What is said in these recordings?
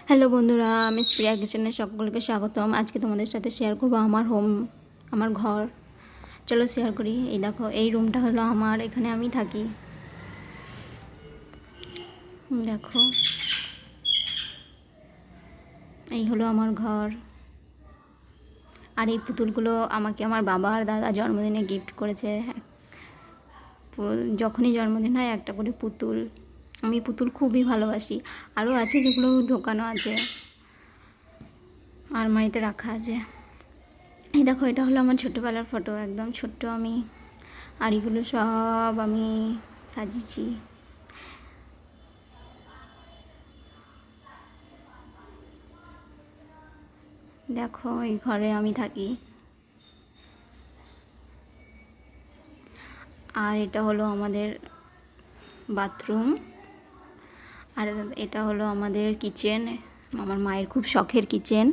Hello বন্ধুরা, আমি প্রিয়া কিচেনে সকলকে স্বাগতম। আজকে তোমাদের সাথে শেয়ার করব আমার ঘর। চলো শেয়ার করি। এই দেখো, এই রুমটা হলো আমার, এখানে আমি থাকি। দেখো, এই হলো আমার ঘর। আর এই পুতুলগুলো আমাকে আমার বাবা আর দাদা জন্মদিনে গিফট করেছে। যখনই জন্মদিন হয় একটা করে পুতুল। আমি পুতুল খুবই ভালোবাসি। আরও আছে যেগুলো ঢোকানো আছে, আলমারিতে রাখা আছে। এই দেখো, এটা হলো আমার ছোটোবেলার ফটো, একদম ছোট্ট আমি। আর এগুলো সব আমি সাজিয়েছি। দেখো, এই ঘরে আমি থাকি। আর এটা হলো আমাদের বাথরুম। আর এটা হলো আমাদের কিচেন, আমার মায়ের খুব শখের কিচেন,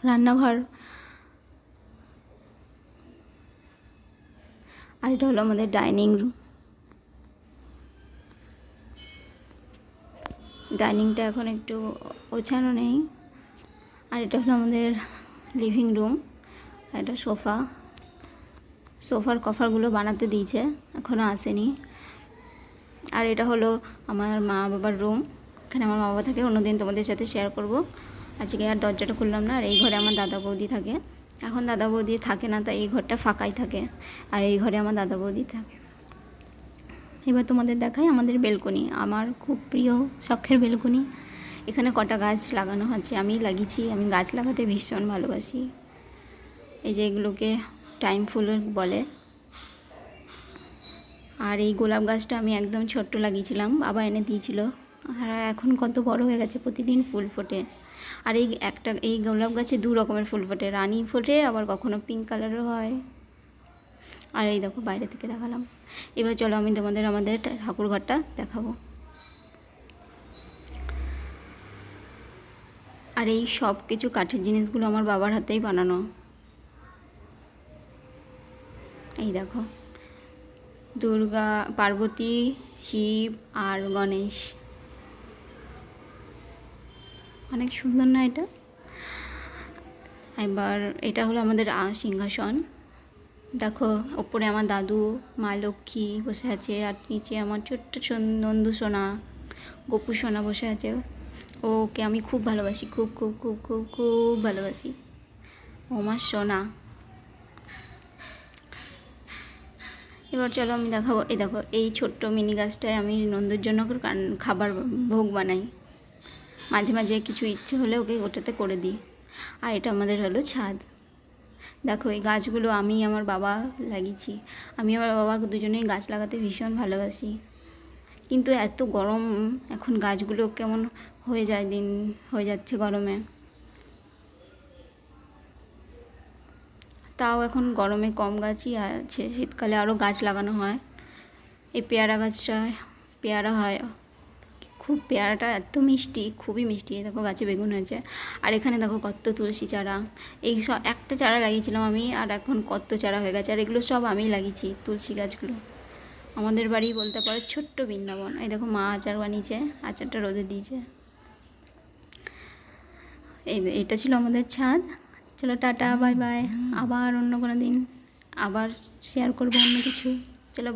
রান্নাঘর। আর এটা হলো আমাদের ডাইনিং রুম। ডাইনিংটা এখন একটু ওছানো নেই। আর এটা হলো আমাদের লিভিং রুম। আর এটা সোফার কভারগুলো বানাতে দিয়েছে, এখনও আসেনি। আর এটা হলো আমার মা বাবার রুম, এখানে আমার মা বাবা থাকে। অন্যদিন তোমাদের সাথে শেয়ার করব। আজকে আর দরজাটা খুললাম না। আর এই ঘরে আমার দাদা বৌদি থাকে। এখন দাদা বৌদি থাকে না, তাই এই ঘরটা ফাঁকাই থাকে। আর এই ঘরে আমার দাদা বৌদি থাকে। এবার তোমাদের দেখাই আমাদের বেলকনি, আমার খুব প্রিয় শখের বেলকনি। এখানে কটা গাছ লাগানো আছে, আমি লাগিয়েছি। আমি গাছ লাগাতে ভীষণ ভালোবাসি। এই যে এগুলোকে টাইম ফুল বলে। আর এই গোলাপ গাছটা আমি একদম ছোট্ট লাগিয়েছিলাম, বাবা এনে দিয়েছিল। আর এখন কত বড় হয়ে গেছে, প্রতিদিন ফুল ফোটে। আর এই গোলাপ গাছে দু রকমের ফুল ফোটে, রানী ফোটে, আবার কখনো পিঙ্ক কালারও হয়। আর এই দেখো, বাইরে থেকে দেখালাম। এবার চলো আমি তোমাদের আমাদের ঠাকুর ঘরটা দেখাবো। আর এই সব কিছু কাঠের জিনিসগুলো আমার বাবার হাতেই বানানো। এই দেখো, দুর্গা, পার্বতী, শিব আর গণেশ। অনেক সুন্দর না এটা? এবার এটা হলো আমাদের সিংহাসন। দেখো, ওপরে আমার দাদু, মা লক্ষ্মী বসে আছে। আর নিচে আমার ছোট্ট নন্দু সোনা, গপু সোনা বসে আছে। ওকে আমি খুব ভালোবাসি, খুব খুব খুব খুব খুব ভালোবাসি। ও আমার সোনা। এবার চলো আমি দেখাবো। এই দেখো, এই ছোট্ট মিনি গাছটায় আমি নন্দুর জন্য খাবার ভোগ বানাই। মাঝে মাঝে কিছু ইচ্ছে হলে ওকে ওটাতে করে দিই। আর এটা আমাদের হলো ছাদ। দেখো, এই গাছগুলো আমি আমার বাবা লাগিয়েছি। আমি আমার বাবা দুজনেই গাছ লাগাতে ভীষণ ভালোবাসি। কিন্তু এত গরম, এখন গাছগুলো কেমন হয়ে যাচ্ছে গরমে। তাও এখন গরমে কম গাছই আছে, শীতকালে আরও গাছ লাগানো হয়। এই পেয়ারা গাছটা পেয়ারা হয় খুব, পেয়ারাটা এত মিষ্টি, খুবই মিষ্টি। দেখো, গাছে বেগুন হয়েছে। আর এখানে দেখো কত তুলসী চারা। এই সব একটা চারা লাগিয়েছিলাম আমি, আর এখন কত চারা হয়ে গেছে। আর এগুলো সব আমিই লাগিয়েছি, তুলসী গাছগুলো। আমাদের বাড়ি বলতে পারো ছোট্ট বৃন্দাবন। এই দেখো, মা আচার বানিয়েছে, আচারটা রোদে দিয়েছে। এটা ছিল আমাদের ছাদ। চলো টাটা, বাই বাই। আবার অন্য কোনো দিন আবার শেয়ার করবো অন্য কিছু।